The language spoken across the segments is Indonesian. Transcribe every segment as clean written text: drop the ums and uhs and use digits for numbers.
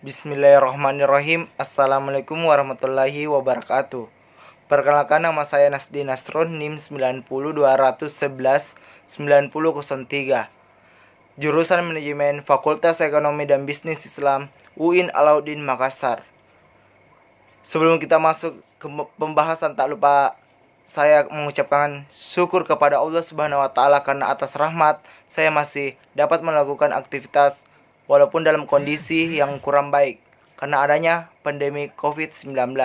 Bismillahirrahmanirrahim. Assalamualaikum warahmatullahi wabarakatuh. Perkenalkan, nama saya Nasdi Nasrun, NIM 90211 9003. Jurusan Manajemen, Fakultas Ekonomi dan Bisnis Islam, UIN Alauddin Makassar. Sebelum kita masuk ke pembahasan, tak lupa saya mengucapkan syukur kepada Allah Subhanahu wa taala karena atas rahmat saya masih dapat melakukan aktivitas walaupun dalam kondisi yang kurang baik karena adanya pandemi COVID-19.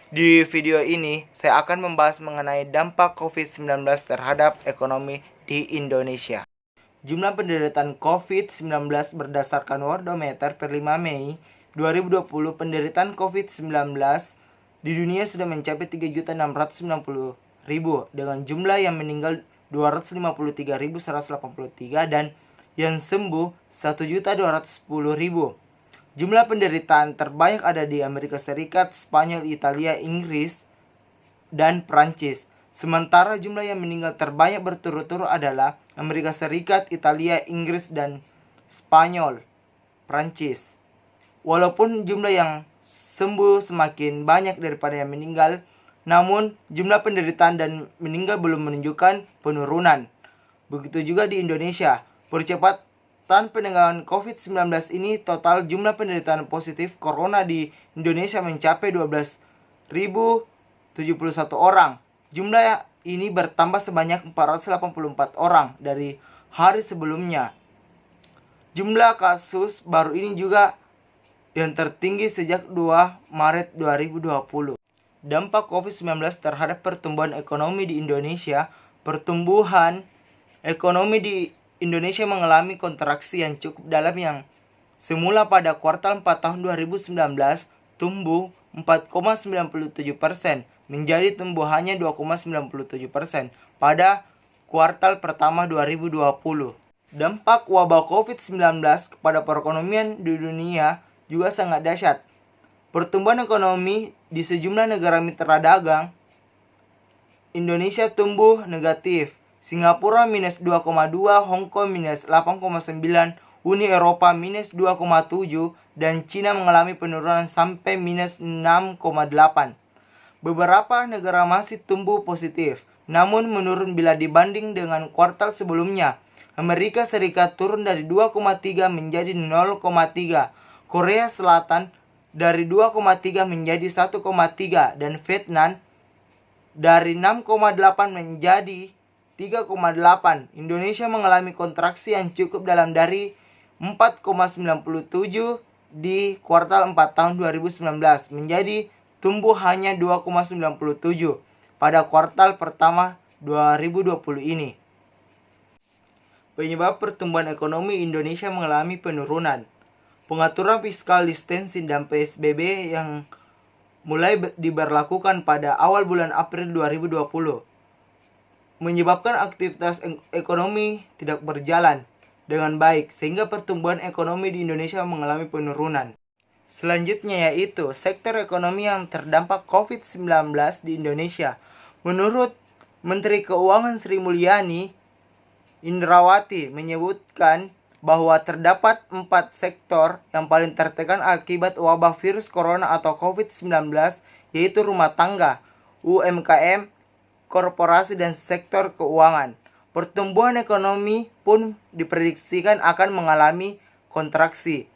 Di video ini saya akan membahas mengenai dampak COVID-19 terhadap ekonomi di Indonesia. Jumlah penderita COVID-19 berdasarkan Worldometer per 5 Mei 2020, penderita COVID-19 di dunia sudah mencapai 3.690.000 dengan jumlah yang meninggal 253.183 dan yang sembuh 1.210.000. Jumlah penderitaan terbanyak ada di Amerika Serikat, Spanyol, Italia, Inggris, dan Prancis. Sementara jumlah yang meninggal terbanyak berturut-turut adalah Amerika Serikat, Italia, Inggris, dan Spanyol, Prancis. Walaupun jumlah yang sembuh semakin banyak daripada yang meninggal, namun jumlah penderitaan dan meninggal belum menunjukkan penurunan. Begitu juga di Indonesia. Percepatan penanggulangan COVID-19 ini, total jumlah penderitaan positif corona di Indonesia mencapai 12.071 orang. Jumlah ini bertambah sebanyak 484 orang dari hari sebelumnya. Jumlah kasus baru ini juga yang tertinggi sejak 2 Maret 2020. Dampak COVID-19 terhadap pertumbuhan ekonomi di Indonesia. Pertumbuhan ekonomi di Indonesia mengalami kontraksi yang cukup dalam, yang semula pada kuartal 4 tahun 2019 tumbuh 4,97% menjadi tumbuhannya 2,97% pada kuartal pertama 2020. Dampak wabah COVID-19 kepada perekonomian di dunia juga sangat dahsyat. Pertumbuhan ekonomi di sejumlah negara mitra dagang Indonesia tumbuh negatif. Singapura minus 2,2, Hong Kong minus 8,9, Uni Eropa minus 2,7, dan Cina mengalami penurunan sampai minus 6,8. Beberapa negara masih tumbuh positif, namun menurun bila dibanding dengan kuartal sebelumnya. Amerika Serikat turun dari 2,3 menjadi 0,3. Korea Selatan dari 2,3 menjadi 1,3, dan Vietnam dari 6,8 menjadi 3,8. Indonesia mengalami kontraksi yang cukup dalam dari 4,97 di kuartal 4 tahun 2019 menjadi tumbuh hanya 2,97 pada kuartal pertama 2020 ini. Penyebab pertumbuhan ekonomi Indonesia mengalami penurunan. Pengaturan fiskal distancing dan PSBB yang mulai diberlakukan pada awal bulan April 2020 menyebabkan aktivitas ekonomi tidak berjalan dengan baik, sehingga pertumbuhan ekonomi di Indonesia mengalami penurunan. Selanjutnya yaitu sektor ekonomi yang terdampak COVID-19 di Indonesia. Menurut Menteri Keuangan Sri Mulyani Indrawati menyebutkan bahwa terdapat 4 sektor yang paling tertekan akibat wabah virus corona atau COVID-19, yaitu rumah tangga, UMKM, korporasi, dan sektor keuangan. Pertumbuhan ekonomi pun diprediksikan akan mengalami kontraksi.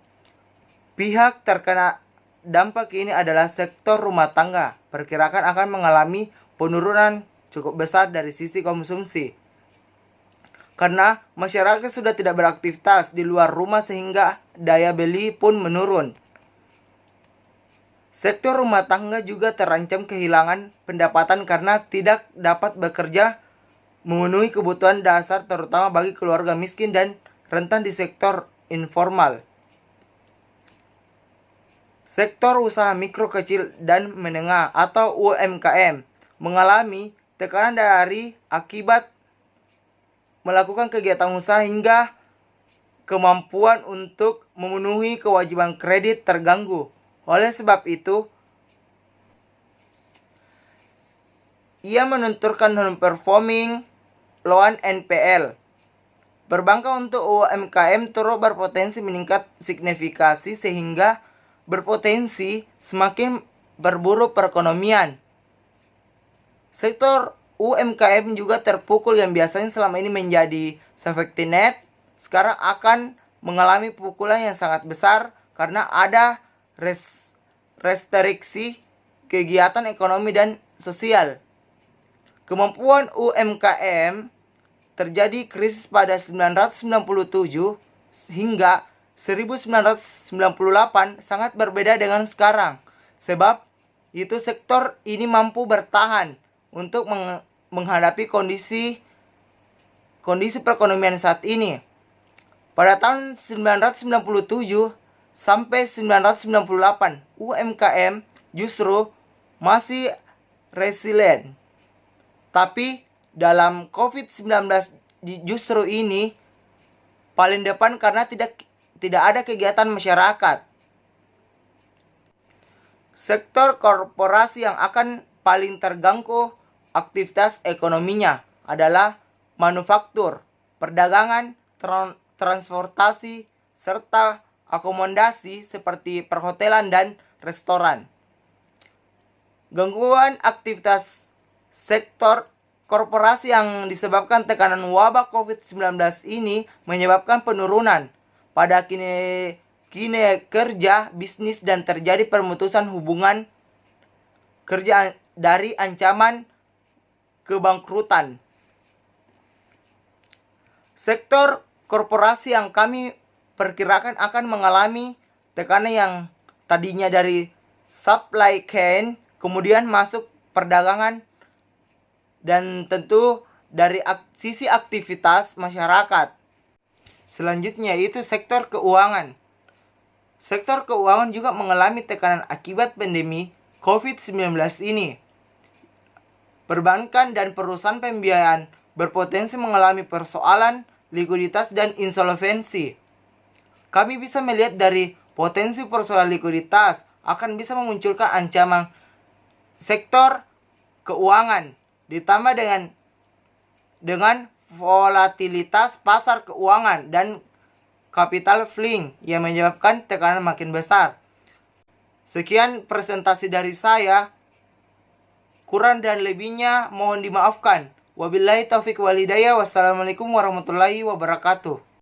Pihak terkena dampak ini adalah sektor rumah tangga, perkirakan akan mengalami penurunan cukup besar dari sisi konsumsi, karena masyarakat sudah tidak beraktivitas di luar rumah sehingga daya beli pun menurun. Sektor rumah tangga juga terancam kehilangan pendapatan karena tidak dapat bekerja memenuhi kebutuhan dasar, terutama bagi keluarga miskin dan rentan di sektor informal. Sektor usaha mikro, kecil, dan menengah atau UMKM mengalami tekanan dari akibat melakukan kegiatan usaha hingga kemampuan untuk memenuhi kewajiban kredit terganggu. Oleh sebab itu, ia menentukan non-performing loan NPL. Perbankan untuk UMKM turut berpotensi meningkat signifikasi sehingga berpotensi semakin berburuk perekonomian. Sektor UMKM juga terpukul yang biasanya selama ini menjadi safety net, sekarang akan mengalami pukulan yang sangat besar karena ada restriksi kegiatan ekonomi dan sosial. Kemampuan UMKM terjadi krisis pada 1997 hingga 1998 sangat berbeda dengan sekarang. Sebab itu sektor ini mampu bertahan untuk menghadapi kondisi perekonomian saat ini. Pada tahun 1997 sampai 1998, UMKM justru masih resilient. Tapi dalam COVID-19 justru ini paling depan karena tidak ada kegiatan masyarakat. Sektor korporasi yang akan paling terganggu aktivitas ekonominya adalah manufaktur, perdagangan, transportasi, serta akomodasi seperti perhotelan dan restoran. Gangguan aktivitas sektor korporasi yang disebabkan tekanan wabah COVID-19 ini menyebabkan penurunan pada kinerja bisnis dan terjadi pemutusan hubungan kerja dari ancaman kebangkrutan. Sektor korporasi yang kami perkirakan akan mengalami tekanan yang tadinya dari supply chain, kemudian masuk perdagangan, dan tentu dari sisi aktivitas masyarakat. Selanjutnya yaitu sektor keuangan. Sektor keuangan juga mengalami tekanan akibat pandemi COVID-19 ini. Perbankan dan perusahaan pembiayaan berpotensi mengalami persoalan likuiditas dan insolvensi. Kami bisa melihat dari potensi persoalan likuiditas akan bisa memunculkan ancaman sektor keuangan ditambah dengan volatilitas pasar keuangan dan capital fling yang menyebabkan tekanan makin besar. Sekian presentasi dari saya. Kurang dan lebihnya mohon dimaafkan. Wabillahi taufiq wal hidayah. Wassalamualaikum warahmatullahi wabarakatuh.